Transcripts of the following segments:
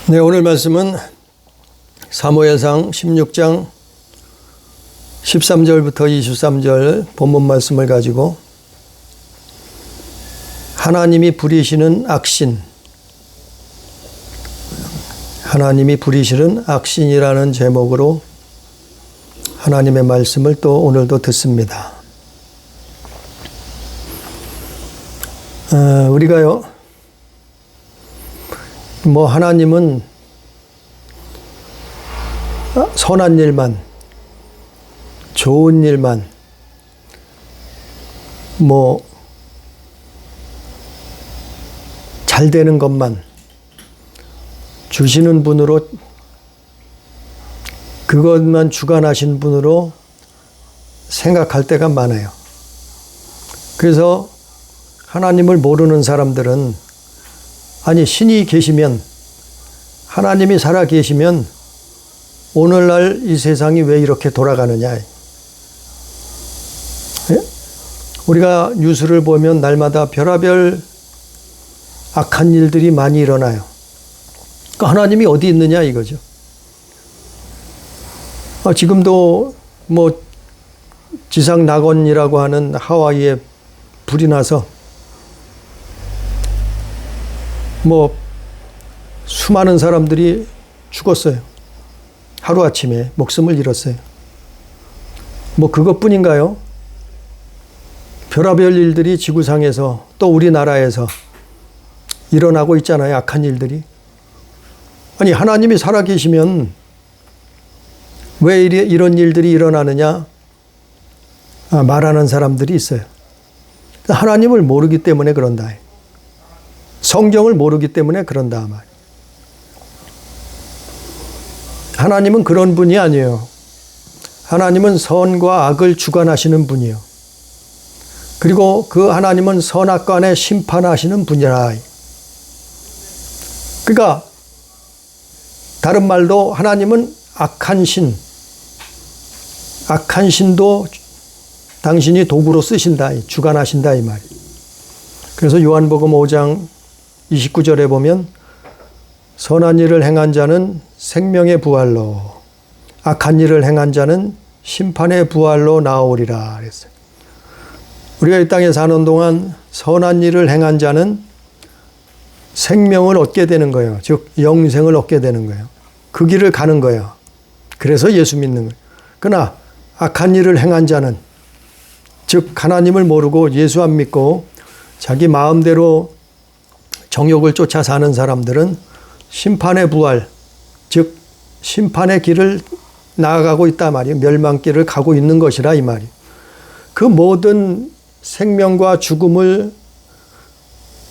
네, 오늘 말씀은 사무엘상 16장 13절부터 23절 본문 말씀을 가지고 하나님이 부리시는 악신, 하나님이 부리시는 악신이라는 제목으로 하나님의 말씀을 또 오늘도 듣습니다. 우리가요, 하나님은 선한 일만, 좋은 일만, 잘 되는 것만 주시는 분으로, 그것만 주관하신 분으로 생각할 때가 많아요. 그래서 하나님을 모르는 사람들은, 아니, 신이 계시면, 하나님이 살아 계시면 오늘날 이 세상이 왜 이렇게 돌아가느냐. 예? 우리가 뉴스를 보면 날마다 별의별 악한 일들이 많이 일어나요. 그러니까 하나님이 어디 있느냐 이거죠. 지금도 지상 낙원이라고 하는 하와이에 불이 나서 수많은 사람들이 죽었어요. 하루아침에 목숨을 잃었어요. 그것뿐인가요? 별의별 일들이 지구상에서 또 우리나라에서 일어나고 있잖아요. 악한 일들이. 아니, 하나님이 살아계시면 왜 이런 일들이 일어나느냐 말하는 사람들이 있어요. 하나님을 모르기 때문에 그런다. 성경을 모르기 때문에 그런다 말이에요. 하나님은 그런 분이 아니에요. 하나님은 선과 악을 주관하시는 분이에요. 그리고 그 하나님은 선악간에 심판하시는 분이라. 그러니까 다른 말로 하나님은 악한 신도 당신이 도구로 쓰신다, 주관하신다 이 말이에요. 그래서 요한복음 5장 29절에 보면 선한 일을 행한 자는 생명의 부활로, 악한 일을 행한 자는 심판의 부활로 나오리라 그랬어요. 우리가 이 땅에 사는 동안 선한 일을 행한 자는 생명을 얻게 되는 거예요. 즉 영생을 얻게 되는 거예요. 그 길을 가는 거예요. 그래서 예수 믿는 거예요. 그러나 악한 일을 행한 자는, 즉 하나님을 모르고 예수 안 믿고 자기 마음대로 정욕을 쫓아 사는 사람들은 심판의 부활, 즉 심판의 길을 나아가고 있다 말이에요. 멸망길을 가고 있는 것이라 이 말이에요. 그 모든 생명과 죽음을,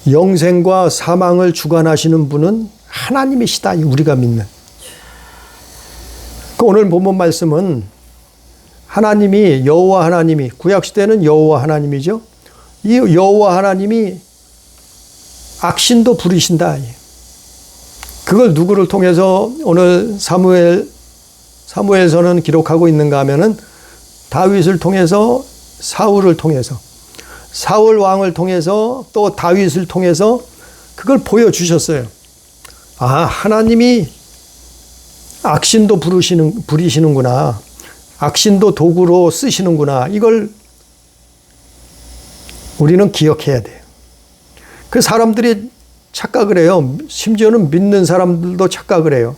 영생과 사망을 주관하시는 분은 하나님이시다. 우리가 믿는. 오늘 본문 말씀은 하나님이, 여호와 하나님이, 구약시대는 여호와 하나님이죠. 이 여호와 하나님이 악신도 부리신다. 그걸 누구를 통해서 오늘 사무엘서는 기록하고 있는가 하면은 다윗을 통해서, 사울을 통해서, 사울 왕을 통해서, 또 다윗을 통해서 그걸 보여주셨어요. 하나님이 악신도 부리시는구나. 악신도 도구로 쓰시는구나. 이걸 우리는 기억해야 돼요. 그 사람들이 착각을 해요. 심지어는 믿는 사람들도 착각을 해요.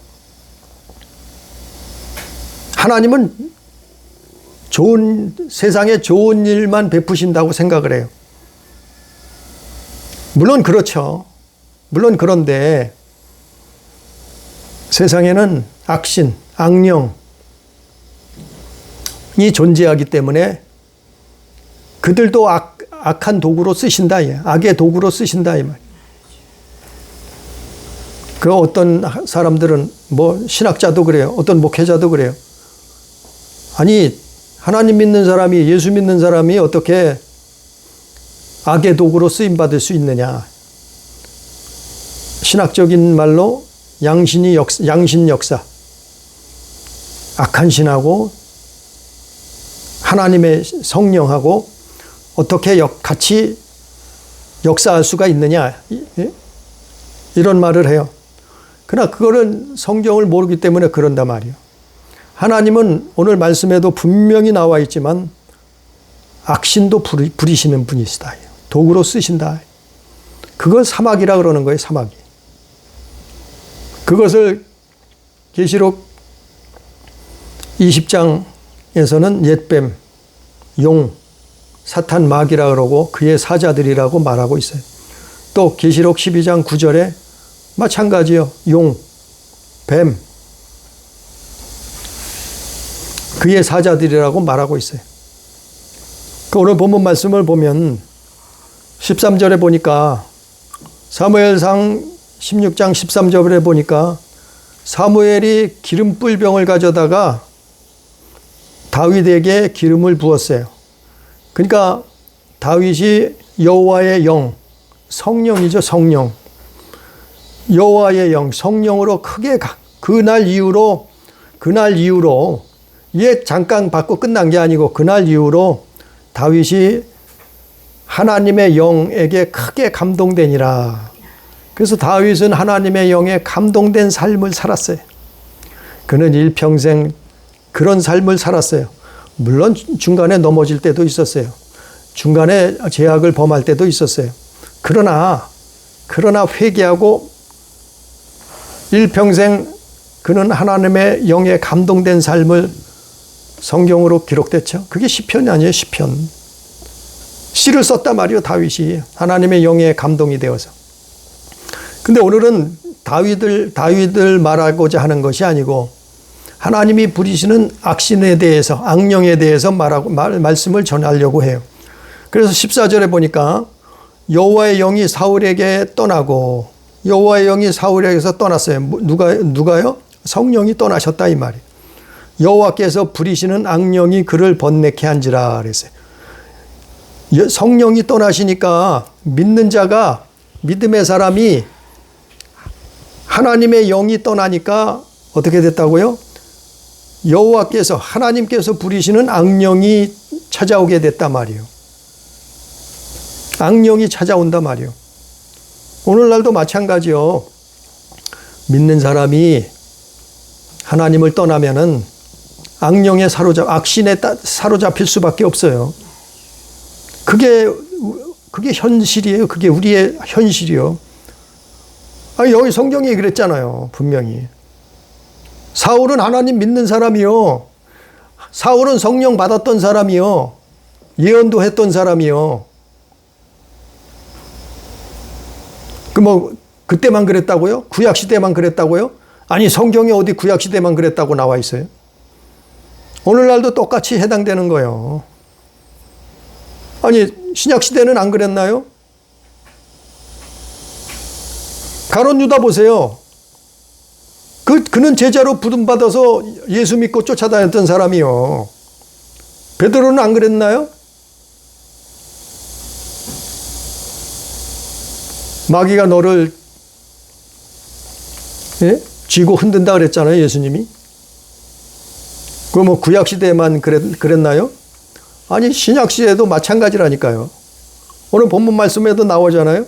하나님은 세상에 좋은 일만 베푸신다고 생각을 해요. 물론 그렇죠. 물론 그런데 세상에는 악신, 악령이 존재하기 때문에 그들도 악한 도구로 쓰신다. 악의 도구로 쓰신다. 이 말. 그 어떤 사람들은 신학자도 그래요. 어떤 목회자도 그래요. 아니, 하나님 믿는 사람이, 예수 믿는 사람이 어떻게 악의 도구로 쓰임받을 수 있느냐. 신학적인 말로 양신 역사. 악한 신하고 하나님의 성령하고 어떻게 같이 역사할 수가 있느냐, 이런 말을 해요. 그러나 그거는 성경을 모르기 때문에 그런단 말이에요. 하나님은 오늘 말씀에도 분명히 나와 있지만 악신도 부리시는 분이시다. 도구로 쓰신다. 그걸 사막이라 그러는 거예요. 사막이. 그것을 계시록 20장에서는 옛뱀, 용, 사탄, 마귀라 그러고 그의 사자들이라고 말하고 있어요. 또 계시록 12장 9절에 마찬가지요. 용, 뱀, 그의 사자들이라고 말하고 있어요. 오늘 본문 말씀을 보면 13절에 보니까 사무엘상 16장 13절에 보니까 사무엘이 기름 뿔병을 가져다가 다윗에게 기름을 부었어요. 그러니까 다윗이 여호와의 영, 성령이죠. 성령. 여호와의 영, 성령으로 크게 그날 이후로 얘 잠깐 받고 끝난 게 아니고 그날 이후로 다윗이 하나님의 영에게 크게 감동되니라. 그래서 다윗은 하나님의 영에 감동된 삶을 살았어요. 그는 일평생 그런 삶을 살았어요. 물론 중간에 넘어질 때도 있었어요. 중간에 죄악을 범할 때도 있었어요. 그러나 회개하고 일평생 그는 하나님의 영에 감동된 삶을 성경으로 기록됐죠. 그게 시편이 아니에요. 시편. 시를 썼단 말이에요. 다윗이 하나님의 영에 감동이 되어서. 근데 오늘은 다윗을 말하고자 하는 것이 아니고 하나님이 부리시는 악신에 대해서, 악령에 대해서 말씀을 전하려고 해요. 그래서 14절에 보니까 여호와의 영이 사울에게 떠나고, 여호와의 영이 사울에게서 떠났어요. 누가요? 성령이 떠나셨다 이 말이에요. 여호와께서 부리시는 악령이 그를 번뇌케 한지라 그랬어요. 성령이 떠나시니까 믿는 자가, 믿음의 사람이 하나님의 영이 떠나니까 어떻게 됐다고요? 여호와께서, 하나님께서 부리시는 악령이 찾아오게 됐단 말이에요. 악령이 찾아온단 말이에요. 오늘날도 마찬가지요. 믿는 사람이 하나님을 떠나면은 악령에 악신에 사로잡힐 수밖에 없어요. 그게 현실이에요. 그게 우리의 현실이요. 여기 성경이 그랬잖아요. 분명히. 사울은 하나님 믿는 사람이요. 사울은 성령 받았던 사람이요. 예언도 했던 사람이요. 그때만 그랬다고요? 구약시대만 그랬다고요? 아니, 성경에 어디 구약시대만 그랬다고 나와 있어요? 오늘날도 똑같이 해당되는 거예요. 아니, 신약시대는 안 그랬나요? 가룟 유다 보세요. 그는 제자로 부름받아서 예수 믿고 쫓아다녔던 사람이요. 베드로는 안 그랬나요? 마귀가 너를 쥐고 흔든다 그랬잖아요. 예수님이. 그거 구약시대에만 그랬나요? 아니, 신약시대에도 마찬가지라니까요. 오늘 본문 말씀에도 나오잖아요.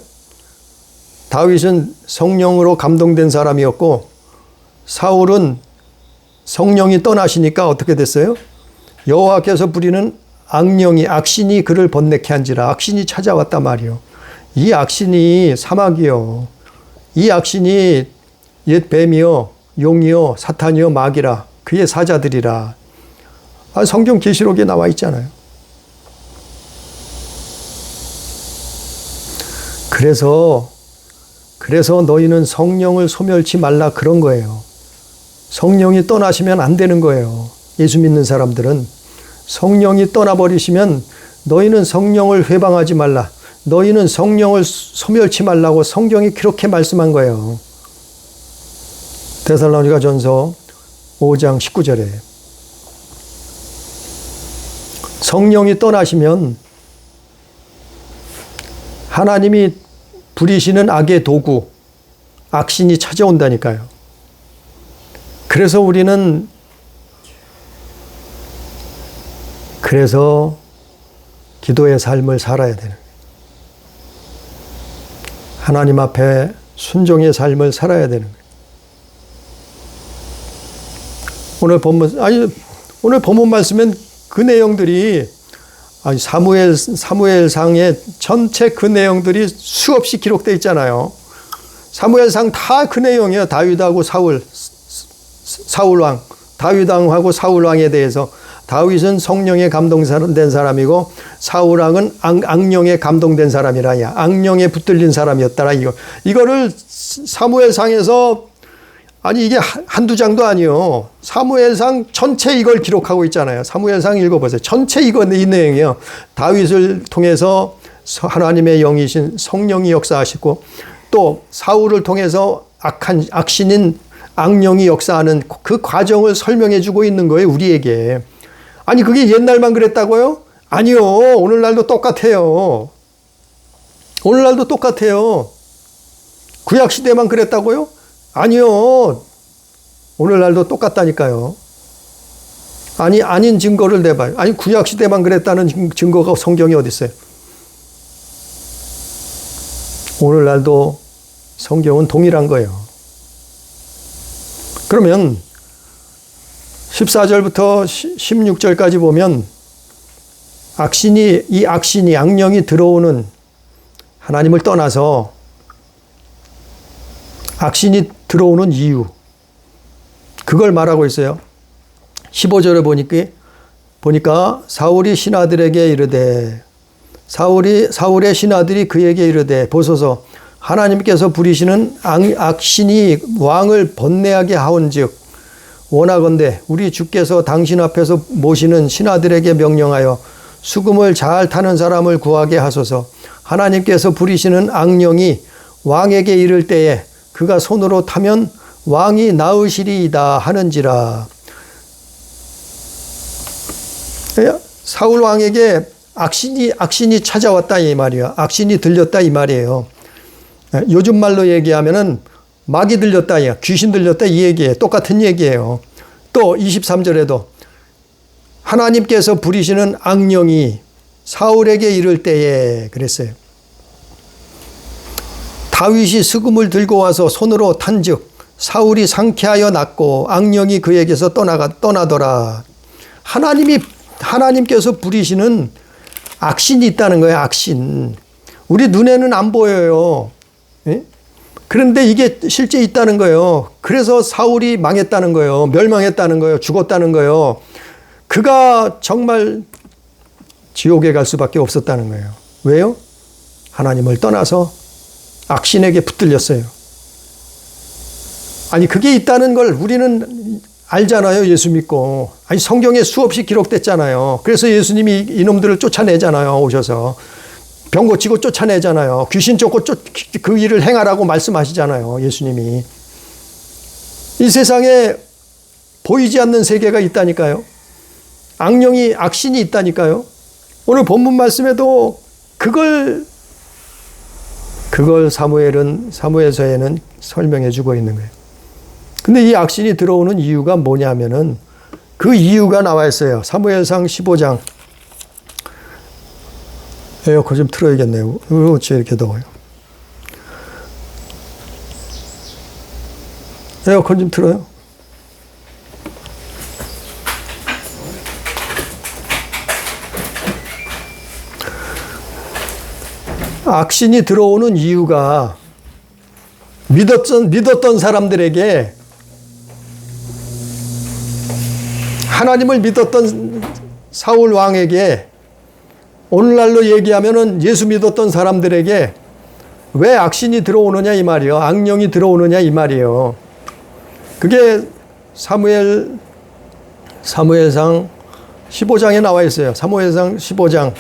다윗은 성령으로 감동된 사람이었고 사울은 성령이 떠나시니까 어떻게 됐어요? 여호와께서 부리는 악신이 그를 번뇌케 한지라. 악신이 찾아왔단 말이요. 이 악신이 사막이요. 이 악신이 옛 뱀이요, 용이요, 사탄이요, 마귀라. 그의 사자들이라. 성경 계시록에 나와 있잖아요. 그래서 너희는 성령을 소멸치 말라 그런 거예요. 성령이 떠나시면 안 되는 거예요. 예수 믿는 사람들은. 성령이 떠나버리시면 너희는 성령을 회방하지 말라. 너희는 성령을 소멸치 말라고 성경이 그렇게 말씀한 거예요. 데살로니가 전서 5장 19절에. 성령이 떠나시면 하나님이 부리시는 악의 도구, 악신이 찾아온다니까요. 그래서 우리는 기도의 삶을 살아야 되는 거예요. 하나님 앞에 순종의 삶을 살아야 되는 거예요. 오늘 본문 말씀엔 그 내용들이 사무엘상의 전체 그 내용들이 수없이 기록되어 있잖아요. 사무엘상 다 그 내용이에요. 다윗하고 사울왕, 다윗왕하고 사울왕에 대해서. 다윗은 성령에 감동된 사람이고 사울왕은 악령에 감동된 사람이라. 악령에 붙들린 사람이었더라. 이거를 사무엘상에서 이게 한두 장도 아니요. 사무엘상 전체 이걸 기록하고 있잖아요. 사무엘상 읽어보세요. 전체 이 내용이요. 다윗을 통해서 하나님의 영이신 성령이 역사하시고 또 사울을 통해서 악신인 악령이 역사하는 그 과정을 설명해 주고 있는 거예요. 우리에게. 그게 옛날만 그랬다고요? 아니요. 오늘날도 똑같아요. 오늘날도 똑같아요. 구약시대만 그랬다고요? 아니요. 오늘날도 똑같다니까요. 아닌 증거를 내봐요. 구약시대만 그랬다는 증거가 성경에 어디 있어요? 오늘날도 성경은 동일한 거예요. 그러면 14절부터 16절까지 보면 악령이 들어오는, 하나님을 떠나서 악신이 들어오는 이유, 그걸 말하고 있어요. 15절에 보니까 사울이 신하들에게 이르되, 사울의 신하들이 그에게 이르되, 보소서 하나님께서 부리시는 악신이 왕을 번뇌하게 하온즉 원하건대 우리 주께서 당신 앞에서 모시는 신하들에게 명령하여 수금을 잘 타는 사람을 구하게 하소서. 하나님께서 부리시는 악령이 왕에게 이를 때에 그가 손으로 타면 왕이 나으시리이다 하는지라. 사울 왕에게 악신이 찾아왔다 이 말이야. 악신이 들렸다 이 말이에요. 요즘 말로 얘기하면은 마귀 들렸다, 귀신 들렸다 이 얘기예요. 똑같은 얘기예요. 또 23절에도 하나님께서 부리시는 악령이 사울에게 이를 때에 그랬어요. 다윗이 수금을 들고 와서 손으로 탄즉 사울이 상쾌하여 났고 악령이 그에게서 떠나더라. 하나님께서 부리시는 악신이 있다는 거예요. 악신. 우리 눈에는 안 보여요. 그런데 이게 실제 있다는 거예요. 그래서 사울이 망했다는 거예요. 멸망했다는 거예요. 죽었다는 거예요. 그가 정말 지옥에 갈 수밖에 없었다는 거예요. 왜요? 하나님을 떠나서 악신에게 붙들렸어요. 그게 있다는 걸 우리는 알잖아요. 예수 믿고. 성경에 수없이 기록됐잖아요. 그래서 예수님이 이놈들을 쫓아내잖아요. 오셔서. 병 고치고 쫓아내잖아요. 귀신 쫓고 그 일을 행하라고 말씀하시잖아요. 예수님이. 이 세상에 보이지 않는 세계가 있다니까요. 악신이 있다니까요. 오늘 본문 말씀에도 그걸 사무엘서에는 설명해 주고 있는 거예요. 근데 이 악신이 들어오는 이유가 뭐냐면은 그 이유가 나와 있어요. 사무엘상 15장. 에어컨 좀 틀어야겠네요. 어째 이렇게 더워요. 에어컨 좀 틀어요. 악신이 들어오는 이유가 믿었던 사람들에게, 하나님을 믿었던 사울 왕에게, 오늘날로 얘기하면은 예수 믿었던 사람들에게 왜 악신이 들어오느냐 이 말이에요. 악령이 들어오느냐 이 말이에요. 그게 사무엘상 15장에 나와 있어요. 사무엘상 15장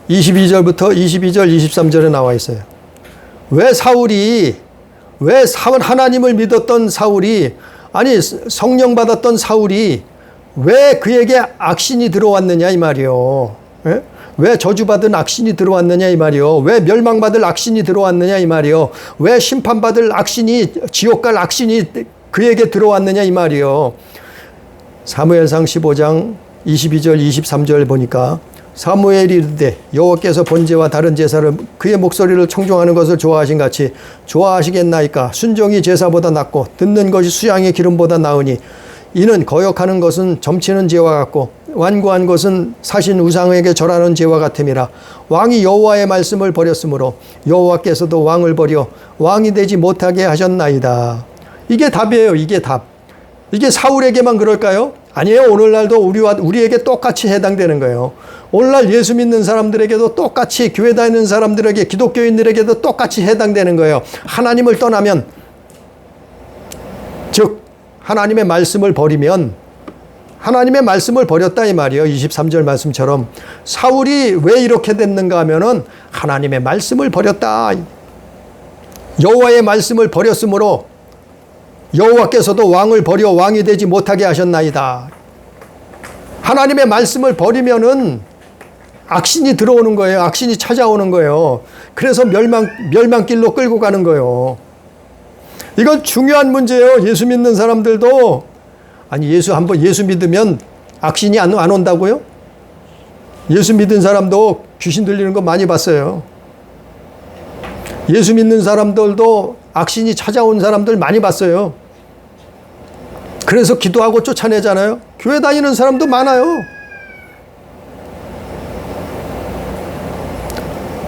22절, 23절에 나와 있어요. 왜 하나님을 믿었던 사울이, 성령 받았던 사울이 왜 그에게 악신이 들어왔느냐 이 말이에요. 왜 저주받은 악신이 들어왔느냐 이 말이요. 왜 멸망받을 악신이 들어왔느냐 이 말이요. 왜 심판받을 악신이, 지옥 갈 악신이 그에게 들어왔느냐 이 말이요. 사무엘상 15장 22절 23절 보니까 사무엘이 이르되 여호와께서 번제와 다른 제사를 그의 목소리를 청종하는 것을 좋아하신 같이 좋아하시겠나이까. 순종이 제사보다 낫고 듣는 것이 수양의 기름보다 나으니 이는 거역하는 것은 점치는 죄와 같고 완고한 것은 사신 우상에게 절하는 죄와 같음이라. 왕이 여호와의 말씀을 버렸으므로 여호와께서도 왕을 버려 왕이 되지 못하게 하셨나이다. 이게 답이에요. 이게 답. 이게 사울에게만 그럴까요? 아니에요. 오늘날도 우리에게 똑같이 해당되는 거예요. 오늘날 예수 믿는 사람들에게도 똑같이, 교회 다니는 사람들에게, 기독교인들에게도 똑같이 해당되는 거예요. 하나님을 떠나면, 즉 하나님의 말씀을 버리면, 하나님의 말씀을 버렸다 이 말이에요. 23절 말씀처럼. 사울이 왜 이렇게 됐는가 하면은 하나님의 말씀을 버렸다. 여호와의 말씀을 버렸으므로 여호와께서도 왕을 버려 왕이 되지 못하게 하셨나이다. 하나님의 말씀을 버리면은 악신이 들어오는 거예요. 악신이 찾아오는 거예요. 그래서 멸망길로 끌고 가는 거예요. 이건 중요한 문제예요. 예수 믿는 사람들도, 아니 예수 믿으면 악신이 안 온다고요? 예수 믿은 사람도 귀신 들리는 거 많이 봤어요. 예수 믿는 사람들도 악신이 찾아온 사람들 많이 봤어요. 그래서 기도하고 쫓아내잖아요. 교회 다니는 사람도 많아요.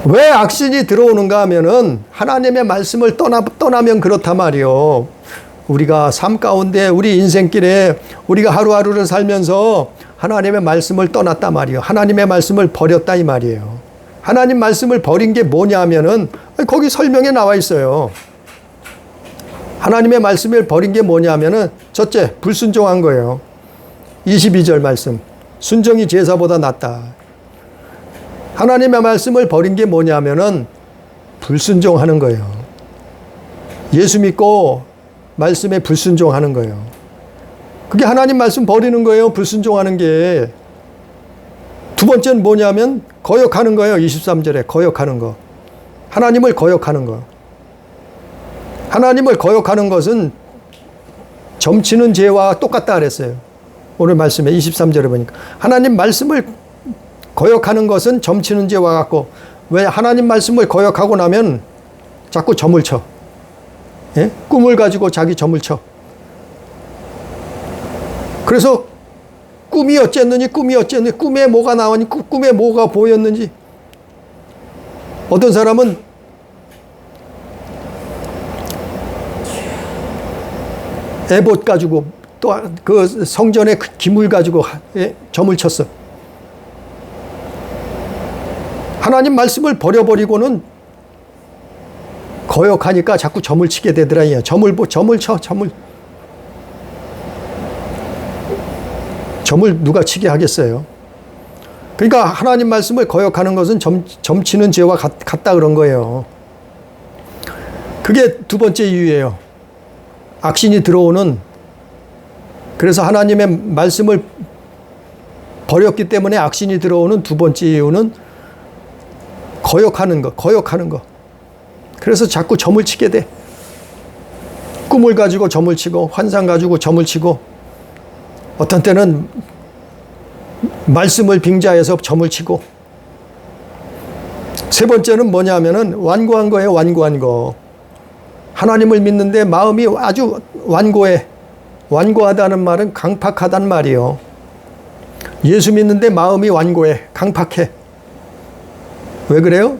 왜 악신이 들어오는가 하면은 하나님의 말씀을 떠나면 그렇단 말이요. 우리가 삶 가운데 우리 인생길에 우리가 하루하루를 살면서 하나님의 말씀을 떠났단 말이에요. 하나님의 말씀을 버렸다 이 말이에요. 하나님 말씀을 버린 게 뭐냐 하면은 거기 설명에 나와 있어요. 하나님의 말씀을 버린 게 뭐냐 하면은 첫째, 불순종한 거예요. 22절 말씀. 순종이 제사보다 낫다. 하나님의 말씀을 버린 게 뭐냐 하면은 불순종하는 거예요. 예수 믿고 말씀에 불순종하는 거예요. 그게 하나님 말씀 버리는 거예요. 불순종하는 게. 두 번째는 뭐냐면 거역하는 거예요. 23절에 거역하는 거. 하나님을 거역하는 거. 하나님을 거역하는 것은 점치는 죄와 똑같다 그랬어요. 오늘 말씀에 23절에 보니까 하나님 말씀을 거역하는 것은 점치는 죄와 같고, 왜 하나님 말씀을 거역하고 나면 자꾸 점을 쳐. 예? 꿈을 가지고 자기 점을 쳐. 그래서 꿈이 어쨌느니 꿈에 뭐가 나오니 꿈에 뭐가 보였는지. 어떤 사람은 에봇 가지고 또 그 성전의 기물 가지고 점을 쳤어. 하나님 말씀을 버려버리고는 거역하니까 자꾸 점을 치게 되더라. 점을 쳐. 점을 누가 치게 하겠어요? 그러니까 하나님 말씀을 거역하는 것은 점치는 죄와 같다 그런 거예요. 그게 두 번째 이유예요. 악신이 들어오는, 그래서 하나님의 말씀을 버렸기 때문에 악신이 들어오는 두 번째 이유는 거역하는 거. 그래서 자꾸 점을 치게 돼. 꿈을 가지고 점을 치고, 환상 가지고 점을 치고, 어떤 때는 말씀을 빙자해서 점을 치고. 세 번째는 뭐냐 하면은 완고한 거예요. 완고한 거. 하나님을 믿는데 마음이 아주 완고해. 완고하다는 말은 강팍하단 말이에요. 예수 믿는데 마음이 완고해. 강팍해. 왜 그래요?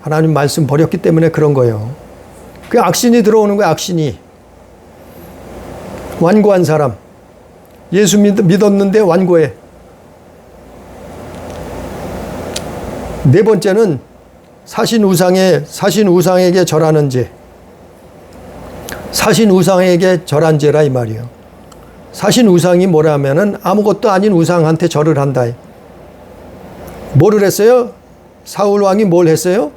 하나님 말씀 버렸기 때문에 그런 거예요. 그 악신이 들어오는 거예요. 악신이. 완고한 사람. 예수 믿었는데 완고해. 네 번째는 사신 우상에게 절하는 죄. 사신 우상에게 절한 죄라 이 말이에요. 사신 우상이 뭐라면은 아무것도 아닌 우상한테 절을 한다. 뭐를 했어요? 사울 왕이 뭘 했어요?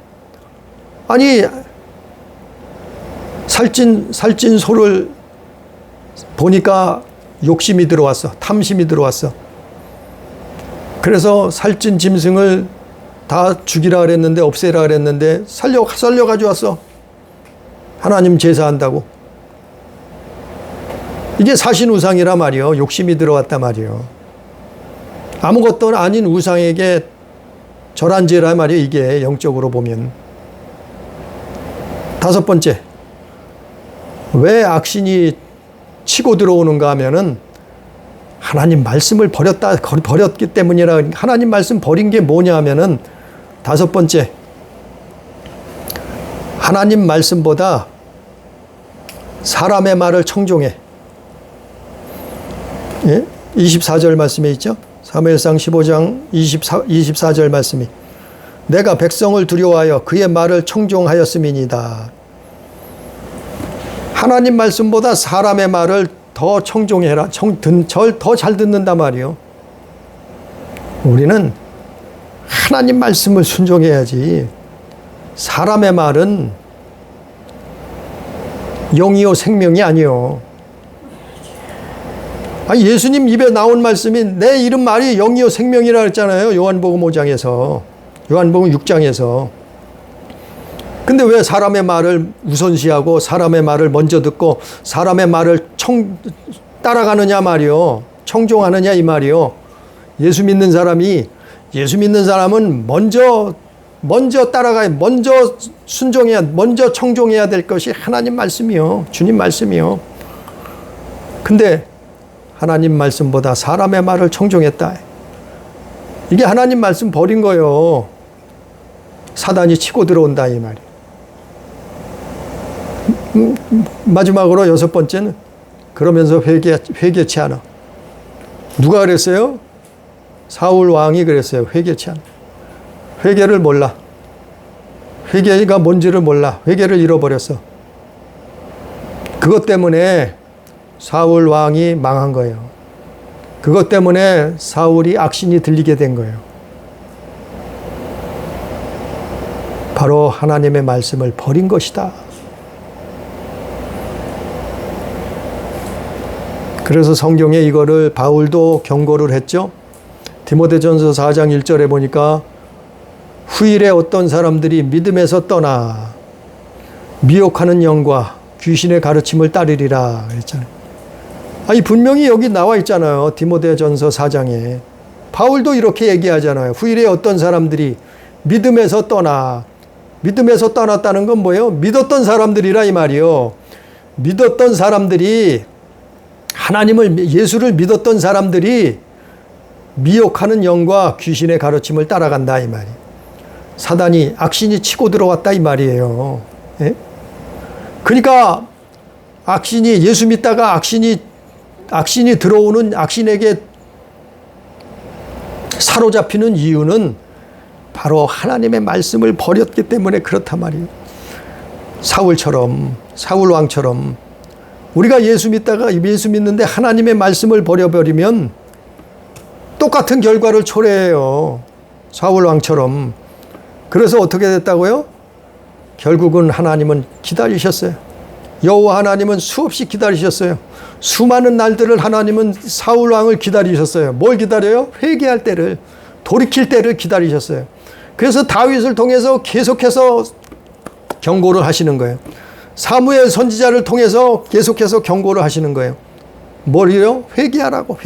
아니, 살찐 소를 보니까 욕심이 들어왔어. 탐심이 들어왔어. 그래서 살찐 짐승을 다 죽이라 그랬는데, 없애라 그랬는데 살려 가져왔어. 하나님 제사한다고. 이게 사신 우상이라 말이요. 욕심이 들어왔단 말이요. 아무것도 아닌 우상에게 절한 죄라 말이에요. 이게 영적으로 보면. 다섯 번째, 왜 악신이 치고 들어오는가 하면은 하나님 말씀을 버렸기 때문이라. 하나님 말씀 버린 게 뭐냐 하면은, 다섯 번째, 하나님 말씀보다 사람의 말을 청종해. 예? 24절 말씀에 있죠? 사무엘상 15장 24절 말씀이, 내가 백성을 두려워하여 그의 말을 청종하였음이니이다. 하나님 말씀보다 사람의 말을 더 청종해라. 더 잘 듣는단 말이요. 우리는 하나님 말씀을 순종해야지. 사람의 말은 영이요 생명이 아니요. 예수님 입에 나온 말씀이 내 이름 말이 영이요 생명이라 했잖아요. 요한복음 5장에서, 요한복음 6장에서. 근데 왜 사람의 말을 우선시하고 사람의 말을 먼저 듣고 사람의 말을 따라가느냐 말이요. 청종하느냐 이 말이요. 예수 믿는 사람은 먼저 따라가야, 먼저 순종해야, 먼저 청종해야 될 것이 하나님 말씀이요. 주님 말씀이요. 근데 하나님 말씀보다 사람의 말을 청종했다. 이게 하나님 말씀 버린 거요. 사단이 치고 들어온다 이 말이에요. 마지막으로 여섯 번째는, 그러면서 회개치 않아. 누가 그랬어요? 사울 왕이 그랬어요. 회개치 않아. 회개를 몰라. 회개가 뭔지를 몰라. 회개를 잃어버렸어. 그것 때문에 사울 왕이 망한 거예요. 그것 때문에 사울이 악신이 들리게 된 거예요. 바로 하나님의 말씀을 버린 것이다. 그래서 성경에 이거를 바울도 경고를 했죠. 디모데전서 4장 1절에 보니까, 후일에 어떤 사람들이 믿음에서 떠나 미혹하는 영과 귀신의 가르침을 따르리라 그랬잖아요. 분명히 여기 나와 있잖아요. 디모데전서 4장에. 바울도 이렇게 얘기하잖아요. 후일에 어떤 사람들이 믿음에서 떠나. 믿음에서 떠났다는 건 뭐예요? 믿었던 사람들이라 이 말이요. 믿었던 사람들이, 예수를 믿었던 사람들이 미혹하는 영과 귀신의 가르침을 따라간다 이 말이에요. 사단이, 악신이 치고 들어왔다 이 말이에요. 예? 그러니까 악신이, 예수 믿다가 악신이 들어오는, 악신에게 사로잡히는 이유는 바로 하나님의 말씀을 버렸기 때문에 그렇단 말이에요. 사울 왕처럼 우리가 예수 믿는데 하나님의 말씀을 버려버리면 똑같은 결과를 초래해요. 사울 왕처럼. 그래서 어떻게 됐다고요? 결국은 하나님은 기다리셨어요. 여호와 하나님은 수없이 기다리셨어요. 수많은 날들을 하나님은 사울 왕을 기다리셨어요. 뭘 기다려요? 회개할 때를, 돌이킬 때를 기다리셨어요. 그래서 다윗을 통해서 계속해서 경고를 하시는 거예요. 사무엘 선지자를 통해서 계속해서 경고를 하시는 거예요. 뭘요? 회개하라고.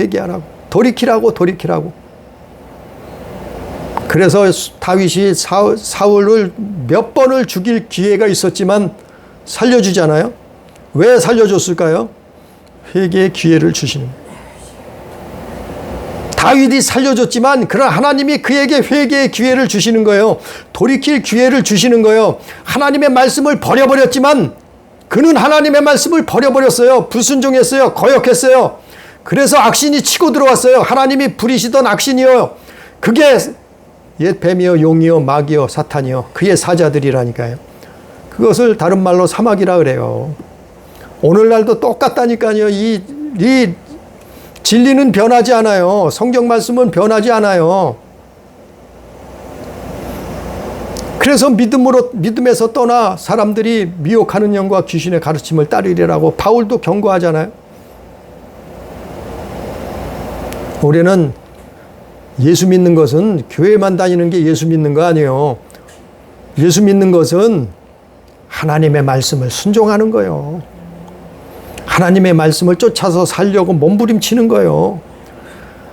돌이키라고. 그래서 다윗이 사울을 몇 번을 죽일 기회가 있었지만 살려주잖아요. 왜 살려줬을까요? 회개의 기회를 주시는 거예요. 다윗이 살려줬지만 그러나 하나님이 그에게 회개의 기회를 주시는 거예요. 돌이킬 기회를 주시는 거예요. 하나님의 말씀을 버려버렸지만 그는 하나님의 말씀을 버려버렸어요. 불순종했어요. 거역했어요. 그래서 악신이 치고 들어왔어요. 하나님이 부리시던 악신이요. 그게 옛 뱀이요, 용이요, 마귀요, 사탄이요. 그의 사자들이라니까요. 그것을 다른 말로 사막이라 그래요. 오늘날도 똑같다니까요. 이 진리는 변하지 않아요. 성경 말씀은 변하지 않아요. 그래서 믿음에서 떠나 사람들이 미혹하는 영과 귀신의 가르침을 따르리라고 바울도 경고하잖아요. 우리는 예수 믿는 것은 교회만 다니는 게 예수 믿는 거 아니에요. 예수 믿는 것은 하나님의 말씀을 순종하는 거예요. 하나님의 말씀을 쫓아서 살려고 몸부림치는 거예요.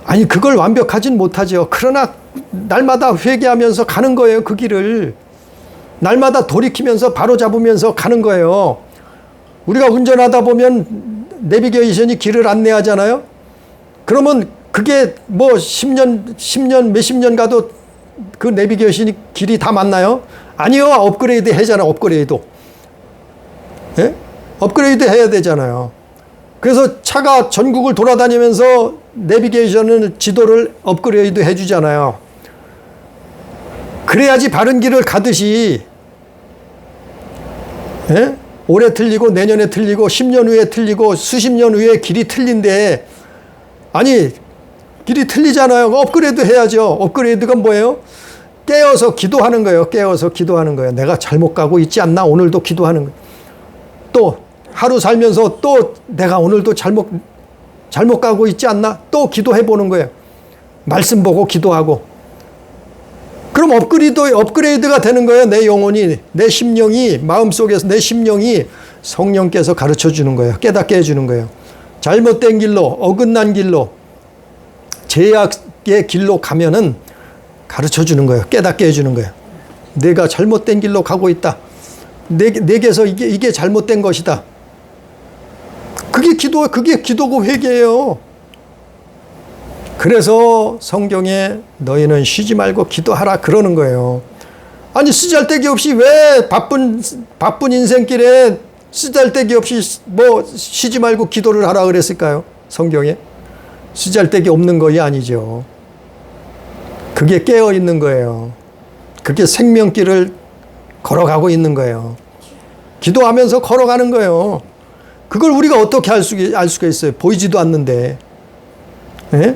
아니 그걸 완벽하진 못하죠. 그러나 날마다 회개하면서 가는 거예요. 그 길을 날마다 돌이키면서 바로잡으면서 가는 거예요. 우리가 운전하다 보면 내비게이션이 길을 안내하잖아요. 그러면 그게 뭐 10년, 몇십 년 가도 그 내비게이션이 길이 다 맞나요? 아니요. 업그레이드 해잖아, 업그레이드. 예? 업그레이드 해야 되잖아요. 그래서 차가 전국을 돌아다니면서 내비게이션은 지도를 업그레이드 해주잖아요. 그래야지 바른 길을 가듯이, 예? 올해 틀리고 내년에 틀리고 10년 후에 틀리고 수십 년 후에 길이 틀린데, 아니 길이 틀리잖아요. 업그레이드 해야죠. 업그레이드가 뭐예요? 깨어서 기도하는 거예요. 깨어서 기도하는 거예요. 내가 잘못 가고 있지 않나? 오늘도 기도하는 거예요. 또 하루 살면서 또 내가 오늘도 잘못 가고 있지 않나? 또 기도해 보는 거예요. 말씀 보고 기도하고. 그럼 업그레이드가 되는 거예요. 내 영혼이, 내 심령이, 마음속에서 내 심령이 성령께서 가르쳐 주는 거예요. 깨닫게 해주는 거예요. 잘못된 길로, 어긋난 길로, 죄악의 길로 가면은 가르쳐 주는 거예요. 깨닫게 해주는 거예요. 내가 잘못된 길로 가고 있다. 내게서 이게 잘못된 것이다. 그게 기도고 회개예요. 그래서 성경에 너희는 쉬지 말고 기도하라 그러는 거예요. 아니 쓰잘데기 없이 왜 바쁜 인생길에 쓰잘데기 없이 뭐 쉬지 말고 기도를 하라 그랬을까요? 성경에 쓰잘데기 없는 것이 아니죠. 그게 깨어 있는 거예요. 그게 생명길을 걸어가고 있는 거예요. 기도하면서 걸어가는 거예요. 그걸 우리가 어떻게 알 수가 있어요? 보이지도 않는데. 예?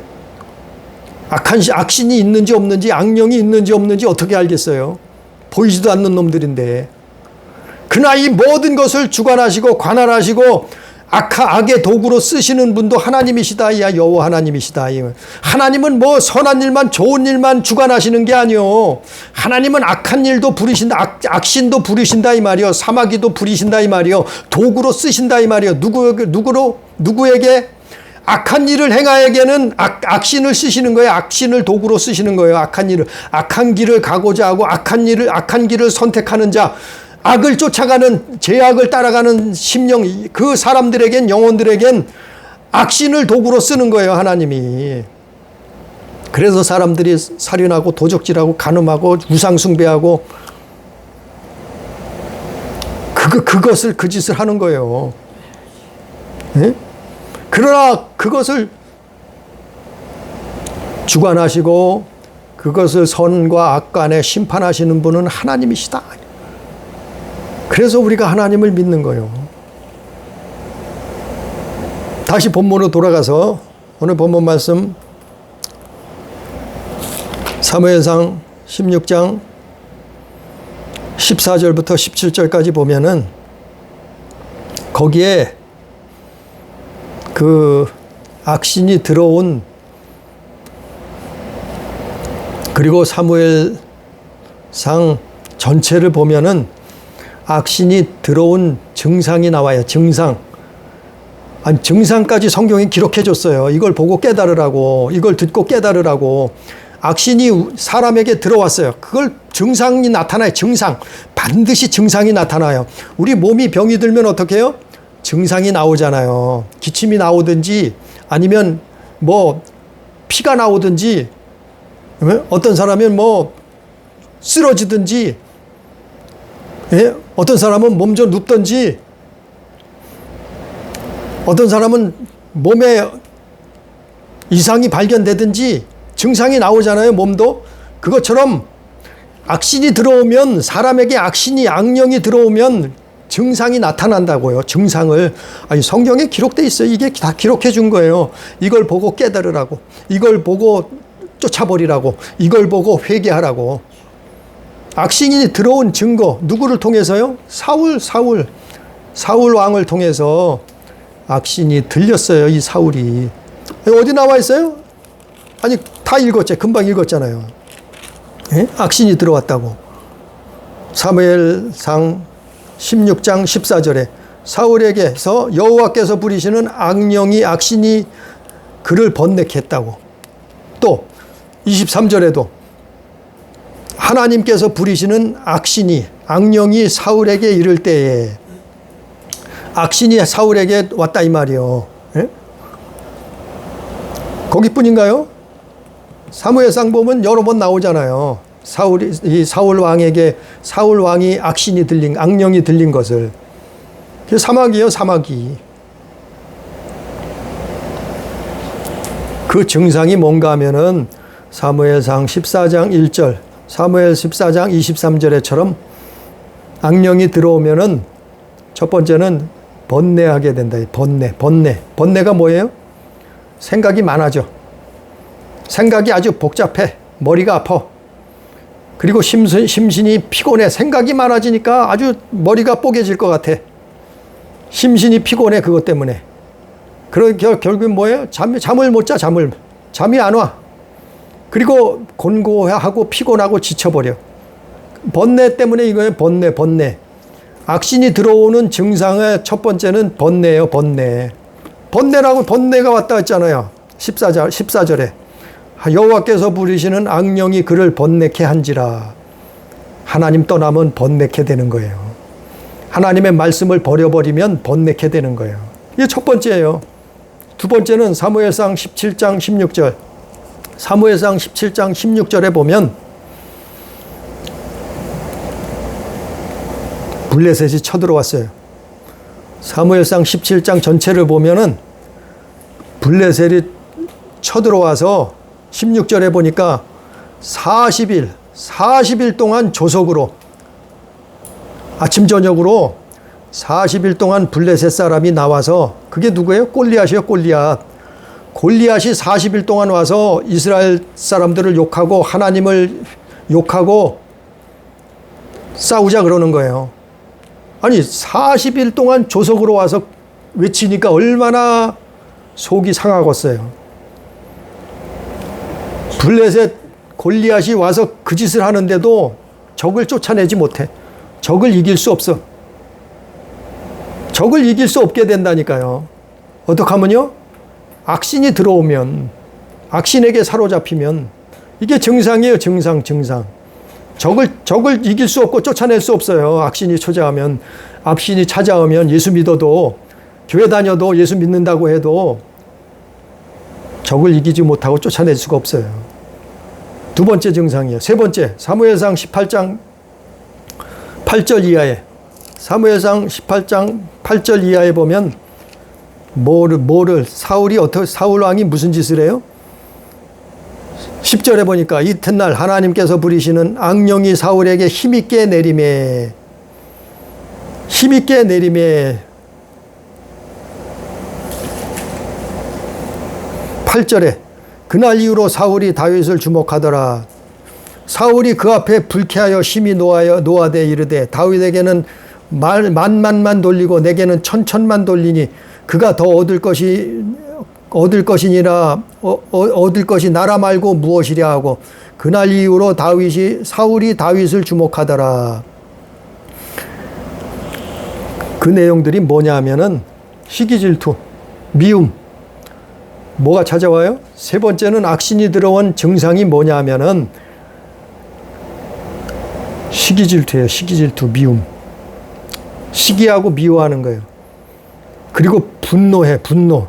악신이 있는지 없는지, 악령이 있는지 없는지 어떻게 알겠어요? 보이지도 않는 놈들인데. 그러나 이 모든 것을 주관하시고 관할하시고 악의 도구로 쓰시는 분도 하나님이시다. 야, 여호와 하나님이시다. 하나님은 뭐 선한 일만, 좋은 일만 주관하시는 게 아니요. 하나님은 악한 일도 부리신다. 악신도 부리신다 이 말이요. 사마귀도 부리신다 이 말이요. 도구로 쓰신다 이 말이요. 누구에게? 악한 일을 행하에게는 악신을 쓰시는 거예요. 악신을 도구로 쓰시는 거예요. 악한 길을 가고자 하고 악한 길을 선택하는 자, 악을 쫓아가는, 죄악을 따라가는 심령, 그 사람들에겐, 영혼들에겐 악신을 도구로 쓰는 거예요, 하나님이. 그래서 사람들이 살인하고 도적질하고 간음하고 우상숭배하고 그 짓을 하는 거예요. 네? 그러나 그것을 주관하시고 그것을 선과 악 간에 심판하시는 분은 하나님이시다. 그래서 우리가 하나님을 믿는 거예요. 다시 본문으로 돌아가서 오늘 본문 말씀 사무엘상 16장 14절부터 17절까지 보면은 거기에 그 악신이 들어온, 그리고 사무엘상 전체를 보면은 악신이 들어온 증상이 나와요. 증상. 아니, 증상까지 성경이 기록해 줬어요. 이걸 보고 깨달으라고, 이걸 듣고 깨달으라고. 악신이 사람에게 들어왔어요. 그걸 증상이 나타나요. 증상. 반드시 증상이 나타나요. 우리 몸이 병이 들면 어떻게 해요? 증상이 나오잖아요. 기침이 나오든지 아니면 뭐 피가 나오든지, 어떤 사람은 뭐 쓰러지든지, 예? 어떤 사람은 몸 좀 눕든지, 어떤 사람은 몸에 이상이 발견되든지 증상이 나오잖아요. 몸도. 그것처럼 악신이 들어오면, 사람에게 악령이 들어오면 증상이 나타난다고요. 증상을. 아니, 성경에 기록돼 있어요. 이게 다 기록해 준 거예요. 이걸 보고 깨달으라고, 이걸 보고 쫓아버리라고, 이걸 보고 회개하라고. 악신이 들어온 증거, 누구를 통해서요? 사울 왕을 통해서 악신이 들렸어요. 이 사울이. 어디 나와 있어요? 아니, 다 읽었죠. 금방 읽었잖아요. 예? 악신이 들어왔다고. 사무엘상 16장 14절에 사울에게서 여호와께서 부리시는 악신이 그를 번뇌케 했다고. 또 23절에도 하나님께서 부리시는 악령이 사울에게 이를 때에, 악신이 사울에게 왔다 이 말이요. 예? 거기뿐인가요? 사무엘상 보면 여러 번 나오잖아요. 사울 왕이 악령이 들린 것을. 그게 사마귀예요, 사마귀. 그 증상이 뭔가 하면은 사무엘상 14장 1절, 사무엘 14장 23절에처럼 악령이 들어오면은 첫 번째는 번뇌하게 된다. 번뇌가 뭐예요? 생각이 많아져. 생각이 아주 복잡해. 머리가 아파. 그리고 심신이 피곤해. 생각이 많아지니까 아주 머리가 뽀개질 것 같아. 심신이 피곤해. 그것 때문에. 결국은 뭐예요? 잠을 못 자. 잠이 안 와. 그리고 곤고하고 피곤하고 지쳐버려. 번뇌 때문에 이거예요. 번뇌. 악신이 들어오는 증상의 첫 번째는 번뇌예요. 번뇌가 왔다 했잖아요. 14절에. 여호와께서 부르시는 악령이 그를 번뇌케 한지라. 하나님 떠나면 번뇌케 되는 거예요. 하나님의 말씀을 버려버리면 번뇌케 되는 거예요. 이게 첫 번째예요. 두 번째는 사무엘상 17장 16절. 사무엘상 17장 16절에 보면 블레셋이 쳐들어왔어요. 사무엘상 17장 전체를 보면은 블레셋이 쳐들어와서 16절에 보니까 40일 동안 조석으로 아침 저녁으로 40일 동안 블레셋 사람이 나와서, 그게 누구예요? 골리앗이요, 골리앗이 40일 동안 와서 이스라엘 사람들을 욕하고 하나님을 욕하고 싸우자 그러는 거예요. 아니 40일 동안 조석으로 와서 외치니까 얼마나 속이 상하겠어요. 블레셋 골리앗이 와서 그 짓을 하는데도 적을 쫓아내지 못해. 적을 이길 수 없어. 적을 이길 수 없게 된다니까요. 어떻게 하면요? 악신이 들어오면, 악신에게 사로잡히면, 이게 증상이에요. 증상. 적을 이길 수 없고 쫓아낼 수 없어요. 악신이 찾아오면 예수 믿어도, 교회 다녀도 예수 믿는다고 해도 적을 이기지 못하고 쫓아낼 수가 없어요. 두 번째 증상이에요. 세 번째, 사무엘상 18장 8절 이하에, 사무엘상 18장 8절 이하에 보면 사울 왕이 무슨 짓을 해요? 10절에 보니까 이튿날 하나님께서 부리시는 악령이 사울에게 힘있게 내림에 8절에 그날 이후로 사울이 다윗을 주목하더라. 사울이 그 앞에 불쾌하여 심히 노하되 이르되 다윗에게는 만만 돌리고 내게는 천만 돌리니 그가 더 얻을 것이 나라 말고 무엇이랴 하고 그날 이후로 사울이 다윗을 주목하더라. 그 내용들이 뭐냐 하면은 시기 질투, 미움. 뭐가 찾아와요? 세 번째는 악신이 들어온 증상이 뭐냐 하면은 시기 질투예요. 시기 질투, 미움. 시기하고 미워하는 거예요. 그리고 분노해, 분노.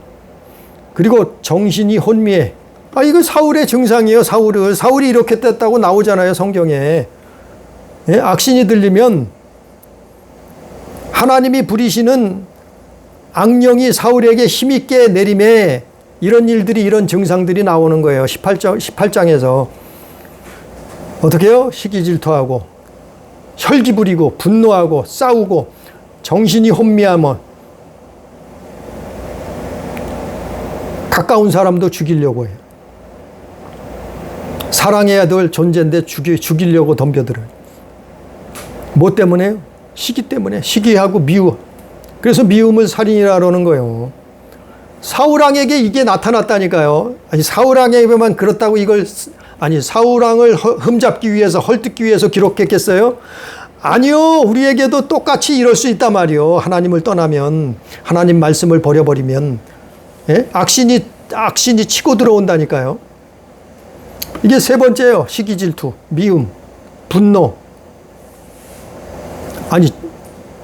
그리고 정신이 혼미해. 이거 사울의 증상이에요. 사울이 이렇게 됐다고 나오잖아요, 성경에. 예? 악신이 들리면 하나님이 부리시는 악령이 사울에게 힘있게 내림에 이런 증상들이 나오는 거예요. 18장에서. 어떻게 해요? 시기 질투하고, 혈기 부리고, 분노하고, 싸우고, 정신이 혼미하면, 가까운 사람도 죽이려고 해요. 사랑해야 될 존재인데 죽이려고 덤벼들어요. 뭐 때문에요? 시기 때문에. 시기하고 미워. 그래서 미움을 살인이라 그러는 거예요. 사울왕에게 이게 나타났다니까요. 사울왕에게만 그렇다고 사울왕을 흠잡기 위해서, 헐뜯기 위해서 기록했겠어요? 아니요. 우리에게도 똑같이 이럴 수 있단 말이요. 하나님을 떠나면, 하나님 말씀을 버려버리면, 예? 악신이 치고 들어온다니까요. 이게 세 번째예요. 시기 질투, 미움, 분노.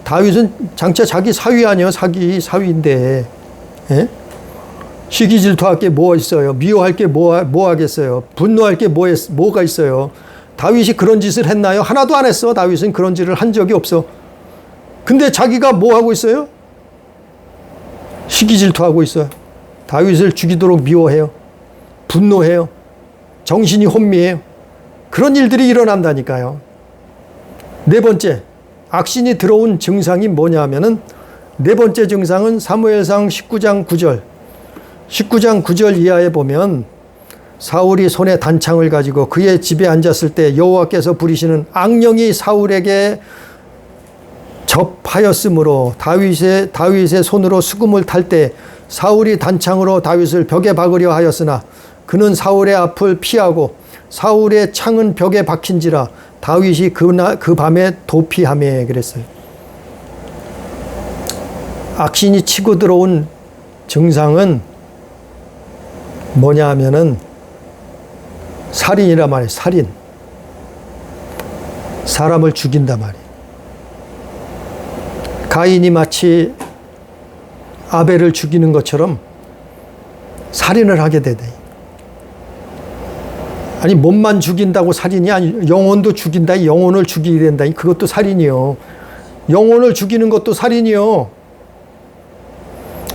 다윗은 장차 자기 사위 아니에요? 사위인데. 예? 시기 질투할 게 뭐 있어요? 미워할 게 뭐 하겠어요? 분노할 게 뭐가 있어요? 다윗이 그런 짓을 했나요? 하나도 안 했어. 다윗은 그런 짓을 한 적이 없어. 근데 자기가 뭐 하고 있어요? 시기 질투하고 있어요. 다윗을 죽이도록 미워해요. 분노해요. 정신이 혼미해요. 그런 일들이 일어난다니까요. 네 번째, 악신이 들어온 증상이 뭐냐 하면은 네 번째 증상은 사무엘상 19장 9절. 19장 9절 이하에 보면 사울이 손에 단창을 가지고 그의 집에 앉았을 때 여호와께서 부리시는 악령이 사울에게 접하였으므로 다윗의 손으로 수금을 탈 때 사울이 단창으로 다윗을 벽에 박으려 하였으나 그는 사울의 앞을 피하고 사울의 창은 벽에 박힌지라 다윗이 그 밤에 도피하매 그랬어요. 악신이 치고 들어온 증상은 뭐냐 하면은 살인이란 말이에요. 살인. 사람을 죽인단 말이에요. 가인이 마치 아벨을 죽이는 것처럼 살인을 하게 되대. 아니 몸만 죽인다고 살인이 아니 영혼도 죽인다. 영혼을 죽이게 된다. 그것도 살인이요. 영혼을 죽이는 것도 살인이요.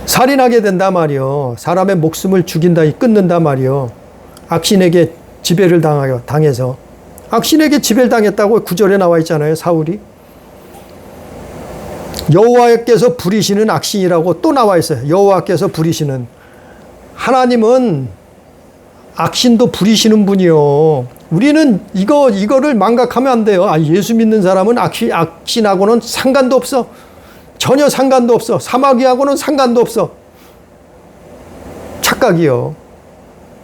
살인하게 된단 말이요. 사람의 목숨을 죽인다. 끊는단 말이요. 악신에게 지배를 당해서. 악신에게 지배를 당했다고 9절에 나와 있잖아요. 사울이. 여호와께서 부리시는 악신이라고 또 나와 있어요. 여호와께서 부리시는. 하나님은 악신도 부리시는 분이요. 우리는 이거를 망각하면 안 돼요. 예수 믿는 사람은 악신하고는 상관도 없어. 전혀 상관도 없어. 사마귀하고는 상관도 없어. 착각이요.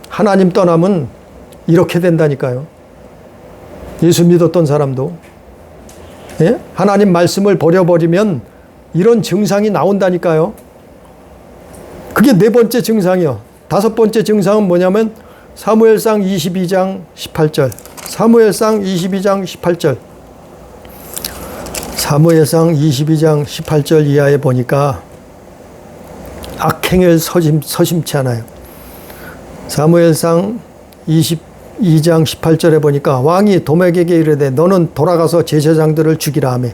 하나님 떠나면 이렇게 된다니까요. 예수 믿었던 사람도. 예? 하나님 말씀을 버려버리면 이런 증상이 나온다니까요. 그게 네 번째 증상이요. 다섯 번째 증상은 뭐냐면 사무엘상 22장 18절. 사무엘상 22장 18절. 사무엘상 22장 18절 이하에 보니까 악행을 서심치 않아요. 사무엘상 22장 18절에 보니까 왕이 도맥에게 이르되 너는 돌아가서 제사장들을 죽이라 하며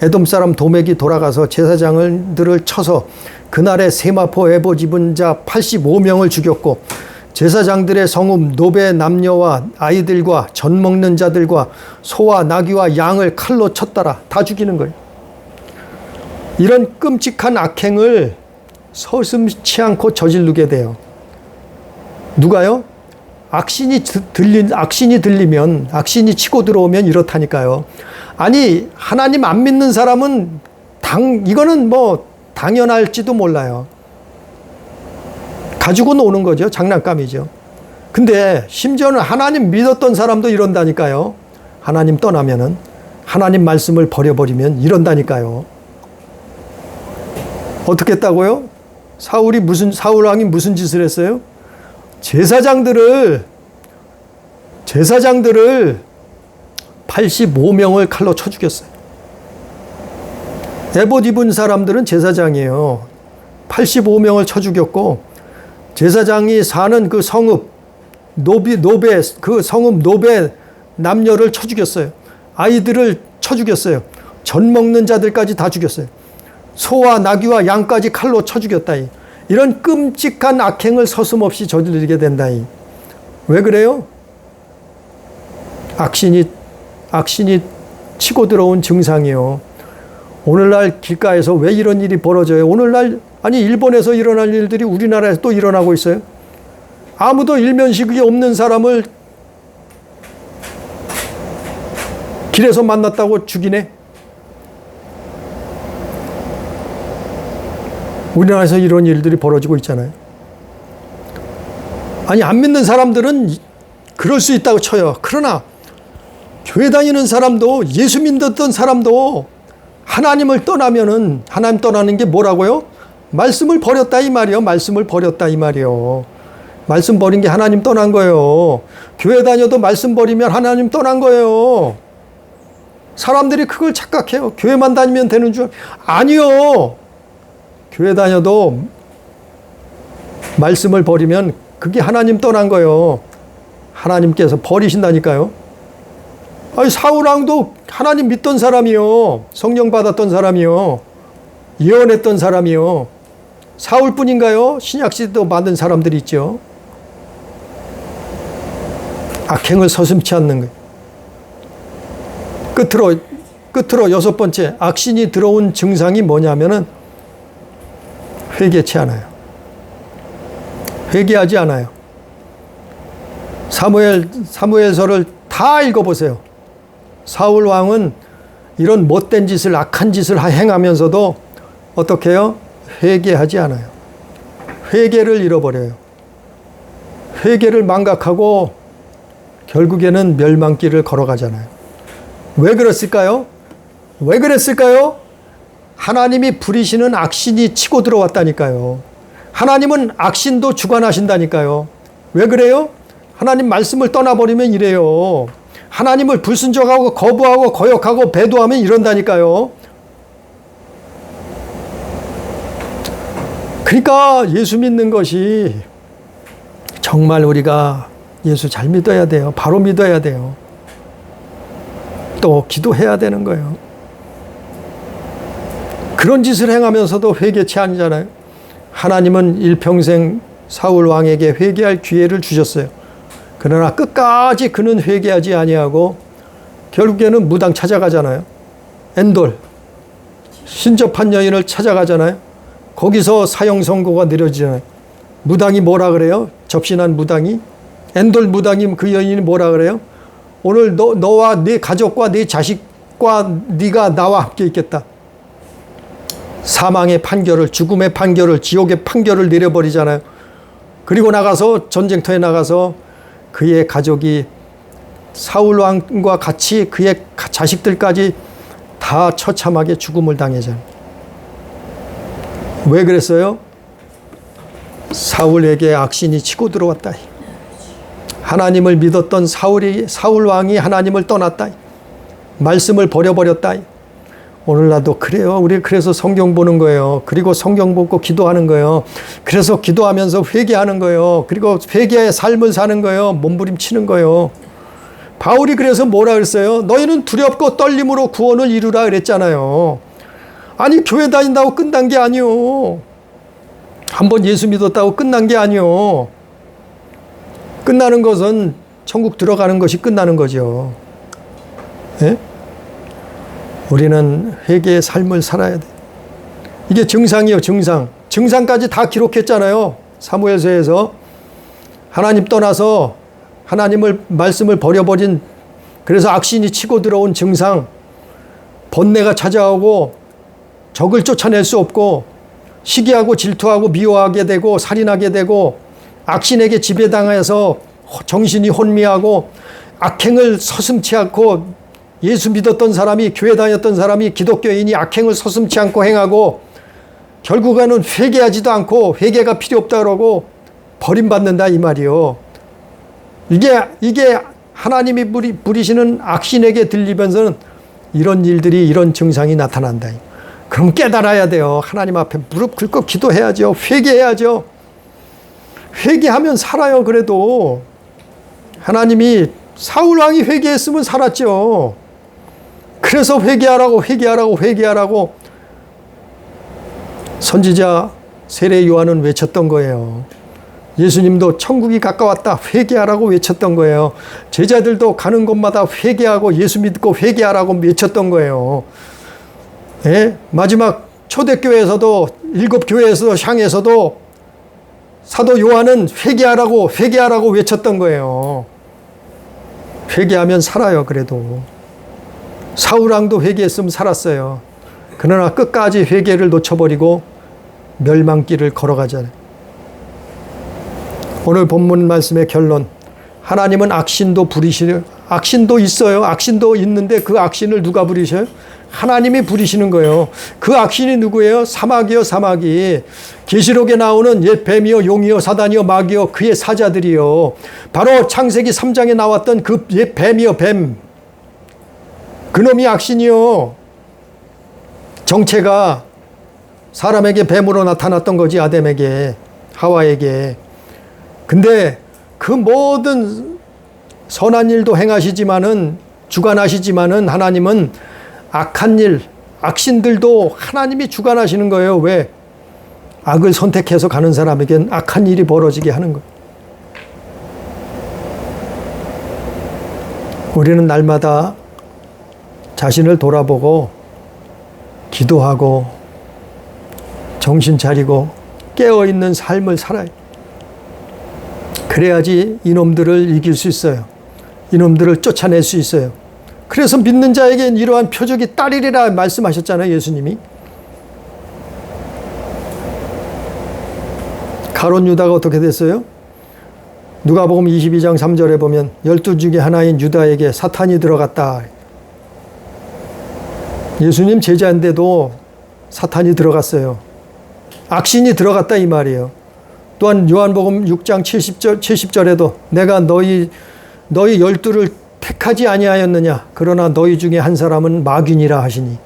에돔 사람 도맥이 돌아가서 제사장들을 쳐서 그날에 세마포 에봇 입은 자 85명을 죽였고 제사장들의 성읍 노베 남녀와 아이들과 젖 먹는 자들과 소와 나귀와 양을 칼로 쳤더라. 다 죽이는 거예요. 이런 끔찍한 악행을 서슴치 않고 저지르게 돼요. 누가요? 악신이 들리면, 악신이 치고 들어오면 이렇다니까요. 아니, 하나님 안 믿는 사람은 이거는 뭐 당연할지도 몰라요. 가지고 노는 거죠. 장난감이죠. 근데 심지어는 하나님 믿었던 사람도 이런다니까요. 하나님 떠나면은, 하나님 말씀을 버려버리면 이런다니까요. 어떻게 했다고요? 사울 왕이 무슨 짓을 했어요? 제사장들을 85명을 칼로 쳐 죽였어요. 에봇 입은 사람들은 제사장이에요. 85명을 쳐 죽였고 제사장이 사는 그 성읍 노베 그 성읍 노베 남녀를 쳐 죽였어요. 아이들을 쳐 죽였어요. 젖 먹는 자들까지 다 죽였어요. 소와 나귀와 양까지 칼로 쳐 죽였다. 이런 끔찍한 악행을 서슴없이 저지르게 된다. 왜 그래요? 악신이 치고 들어온 증상이요. 오늘날 길가에서 왜 이런 일이 벌어져요? 오늘날 아니 일본에서 일어날 일들이 우리나라에서 또 일어나고 있어요. 아무도 일면식이 없는 사람을 길에서 만났다고 죽이네. 우리나라에서 이런 일들이 벌어지고 있잖아요. 아니 안 믿는 사람들은 그럴 수 있다고 쳐요. 그러나 교회 다니는 사람도 예수 믿었던 사람도 하나님을 떠나면은 하나님 떠나는 게 뭐라고요? 말씀을 버렸다 이 말이요. 말씀을 버렸다 이 말이요. 말씀 버린 게 하나님 떠난 거예요. 교회 다녀도 말씀 버리면 하나님 떠난 거예요. 사람들이 그걸 착각해요. 교회만 다니면 되는 줄. 아니요. 교회 다녀도 말씀을 버리면 그게 하나님 떠난 거예요. 하나님께서 버리신다니까요. 아니, 사울왕도 하나님 믿던 사람이요. 성령 받았던 사람이요. 예언했던 사람이요. 사울뿐인가요? 신약시대도 만든 사람들이 있죠. 악행을 서슴지 않는 거예요. 끝으로 여섯 번째, 악신이 들어온 증상이 뭐냐면은 회개치 않아요. 회개하지 않아요. 사무엘서를 다 읽어보세요. 사울 왕은 이런 못된 짓을, 악한 짓을 행하면서도 어떻게 해요? 회개하지 않아요. 회개를 잃어버려요. 회개를 망각하고 결국에는 멸망길을 걸어가잖아요. 왜 그랬을까요? 왜 그랬을까요? 하나님이 부리시는 악신이 치고 들어왔다니까요. 하나님은 악신도 주관하신다니까요. 왜 그래요? 하나님 말씀을 떠나버리면 이래요. 하나님을 불순종하고 거부하고 거역하고 배도하면 이런다니까요. 그러니까 예수 믿는 것이 정말 우리가 예수 잘 믿어야 돼요. 바로 믿어야 돼요. 또 기도해야 되는 거예요. 그런 짓을 행하면서도 회개치 아니잖아요. 하나님은 일평생 사울 왕에게 회개할 기회를 주셨어요. 그러나 끝까지 그는 회개하지 아니하고 결국에는 무당 찾아가잖아요. 엔돌, 신접한 여인을 찾아가잖아요. 거기서 사형 선고가 내려지잖아요. 무당이 뭐라 그래요? 접신한 무당이, 엔돌 무당이, 그 여인이 뭐라 그래요? 오늘 너와 네 가족과 네 자식과 네가 나와 함께 있겠다. 사망의 판결을, 죽음의 판결을, 지옥의 판결을 내려버리잖아요. 그리고 나가서 전쟁터에 나가서 그의 가족이 사울 왕과 같이 그의 자식들까지 다 처참하게 죽음을 당하잖아요. 왜 그랬어요? 사울에게 악신이 치고 들어왔다. 하나님을 믿었던 사울 왕이 하나님을 떠났다. 말씀을 버려버렸다. 오늘날도 그래요. 우리 그래서 성경 보는 거예요. 그리고 성경 보고 기도하는 거예요. 그래서 기도하면서 회개하는 거예요. 그리고 회개의 삶을 사는 거예요. 몸부림치는 거예요. 바울이 그래서 뭐라 그랬어요? 너희는 두렵고 떨림으로 구원을 이루라 그랬잖아요. 아니, 교회 다닌다고 끝난 게 아니요. 한번 예수 믿었다고 끝난 게 아니요. 끝나는 것은 천국 들어가는 것이 끝나는 거죠. 예? 우리는 회개의 삶을 살아야 돼. 이게 증상이에요, 증상. 증상까지 다 기록했잖아요. 사무엘서에서. 하나님 떠나서 하나님을 말씀을 버려버린, 그래서 악신이 치고 들어온 증상, 번뇌가 찾아오고 적을 쫓아낼 수 없고 시기하고 질투하고 미워하게 되고 살인하게 되고 악신에게 지배당해서 정신이 혼미하고 악행을 서슴지 않고, 예수 믿었던 사람이, 교회 다녔던 사람이, 기독교인이 악행을 서슴지 않고 행하고 결국에는 회개하지도 않고 회개가 필요 없다 그러고 버림받는다 이 말이요. 이게 하나님이 부리시는 악신에게 들리면서는 이런 일들이, 이런 증상이 나타난다. 그럼 깨달아야 돼요. 하나님 앞에 무릎 꿇고 기도해야죠. 회개해야죠. 회개하면 살아요. 그래도 하나님이, 사울 왕이 회개했으면 살았죠. 그래서 회개하라고 선지자 세례 요한은 외쳤던 거예요. 예수님도 천국이 가까웠다 회개하라고 외쳤던 거예요. 제자들도 가는 곳마다 회개하고 예수 믿고 회개하라고 외쳤던 거예요. 예? 마지막 초대교회에서도, 일곱 교회에서도, 향에서도 사도 요한은 회개하라고 외쳤던 거예요. 회개하면 살아요. 그래도 사울왕도 회개했으면 살았어요. 그러나 끝까지 회개를 놓쳐버리고 멸망길을 걸어가잖아요. 오늘 본문 말씀의 결론, 하나님은 악신도 부리시는, 악신도 있어요. 악신도 있는데 그 악신을 누가 부리셔요? 하나님이 부리시는 거예요. 그 악신이 누구예요? 사마귀요, 사마귀. 계시록에 나오는 옛 뱀이요, 용이요, 사단이요, 마귀요, 그의 사자들이요. 바로 창세기 3장에 나왔던 그 옛 뱀이요, 뱀. 그놈이 악신이요. 정체가 사람에게 뱀으로 나타났던 거지, 아담에게. 하와에게. 근데 그 모든 선한 일도 행하시지만은, 주관하시지만은 하나님은 악한 일, 악신들도 하나님이 주관하시는 거예요. 왜? 악을 선택해서 가는 사람에겐 악한 일이 벌어지게 하는 거예요. 우리는 날마다 자신을 돌아보고 기도하고 정신 차리고 깨어있는 삶을 살아요. 그래야지 이놈들을 이길 수 있어요. 이놈들을 쫓아낼 수 있어요. 그래서 믿는 자에겐 이러한 표적이 따르리라 말씀하셨잖아요, 예수님이. 가룟 유다가 어떻게 됐어요? 누가복음 22장 3절에 보면 12 중에 하나인 유다에게 사탄이 들어갔다. 예수님 제자인데도 사탄이 들어갔어요. 악신이 들어갔다 이 말이에요. 또한 요한복음 6장 70절에도 내가 너희 12를 택하지 아니하였느냐. 그러나 너희 중에 한 사람은 마귀니라 하시니.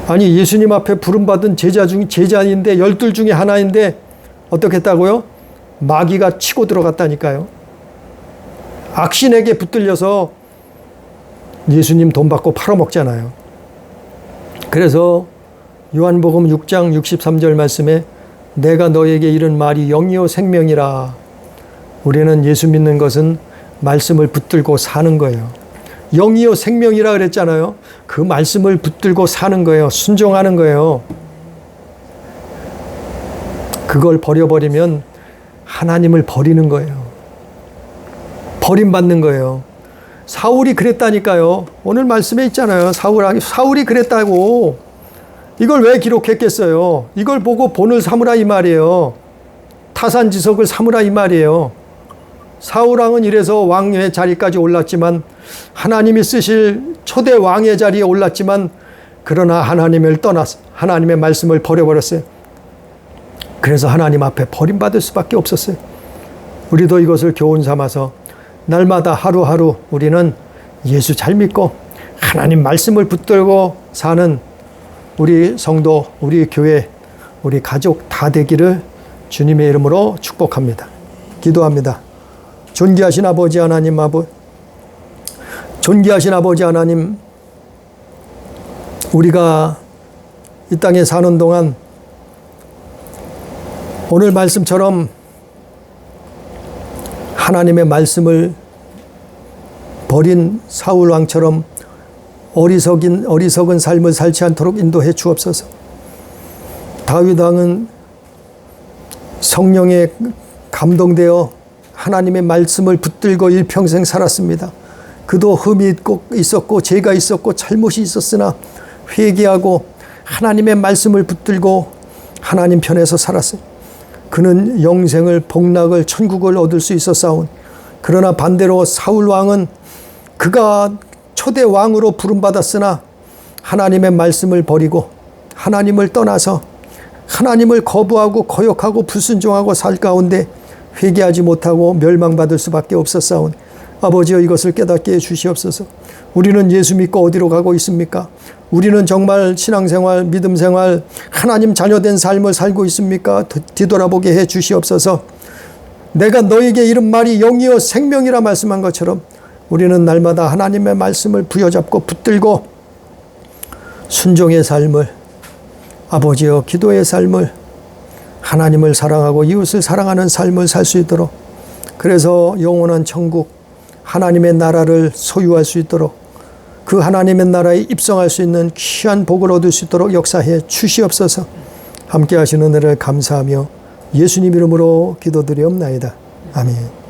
아니 예수님 앞에 부름받은 제자인데 12 중에 하나인데 어떻게 했다고요? 마귀가 치고 들어갔다니까요. 악신에게 붙들려서 예수님 돈 받고 팔아먹잖아요. 그래서 요한복음 6장 63절 말씀에 내가 너에게 이른 말이 영이요 생명이라. 우리는 예수 믿는 것은 말씀을 붙들고 사는 거예요. 영이요 생명이라 그랬잖아요. 그 말씀을 붙들고 사는 거예요. 순종하는 거예요. 그걸 버려버리면 하나님을 버리는 거예요. 버림받는 거예요. 사울이 그랬다니까요. 오늘 말씀에 있잖아요. 사울이 그랬다고. 이걸 왜 기록했겠어요? 이걸 보고 본을 삼으라 이 말이에요. 타산지석을 삼으라 이 말이에요. 사울왕은 이래서 왕의 자리까지 올랐지만, 하나님이 쓰실 초대 왕의 자리에 올랐지만, 그러나 하나님을 떠나서 하나님의 말씀을 버려버렸어요. 그래서 하나님 앞에 버림받을 수밖에 없었어요. 우리도 이것을 교훈 삼아서 날마다 하루하루 우리는 예수 잘 믿고 하나님 말씀을 붙들고 사는 우리 성도, 우리 교회, 우리 가족 다 되기를 주님의 이름으로 축복합니다. 기도합니다. 존귀하신 아버지 하나님, 존귀하신 아버지 하나님, 우리가 이 땅에 사는 동안 오늘 말씀처럼 하나님의 말씀을 버린 사울 왕처럼 어리석은 삶을 살지 않도록 인도해 주옵소서. 다윗 왕은 성령에 감동되어 하나님의 말씀을 붙들고 일평생 살았습니다. 그도 흠이 있었고 죄가 있었고 잘못이 있었으나 회개하고 하나님의 말씀을 붙들고 하나님 편에서 살았어요. 그는 영생을, 복락을, 천국을 얻을 수 있었사온. 그러나 반대로 사울 왕은 그가 초대 왕으로 부름받았으나 하나님의 말씀을 버리고 하나님을 떠나서 하나님을 거부하고 거역하고 불순종하고 살 가운데 회개하지 못하고 멸망받을 수밖에 없었사온. 아버지여, 이것을 깨닫게 해주시옵소서. 우리는 예수 믿고 어디로 가고 있습니까? 우리는 정말 신앙생활, 믿음생활, 하나님 자녀된 삶을 살고 있습니까? 뒤돌아보게 해 주시옵소서. 내가 너에게 이른 말이 영이요 생명이라 말씀한 것처럼 우리는 날마다 하나님의 말씀을 부여잡고 붙들고 순종의 삶을, 아버지여 기도의 삶을, 하나님을 사랑하고 이웃을 사랑하는 삶을 살 수 있도록, 그래서 영원한 천국, 하나님의 나라를 소유할 수 있도록, 그 하나님의 나라에 입성할 수 있는 귀한 복을 얻을 수 있도록 역사해 주시옵소서. 함께 하시는 은혜를 감사하며 예수님 이름으로 기도드리옵나이다. 아멘.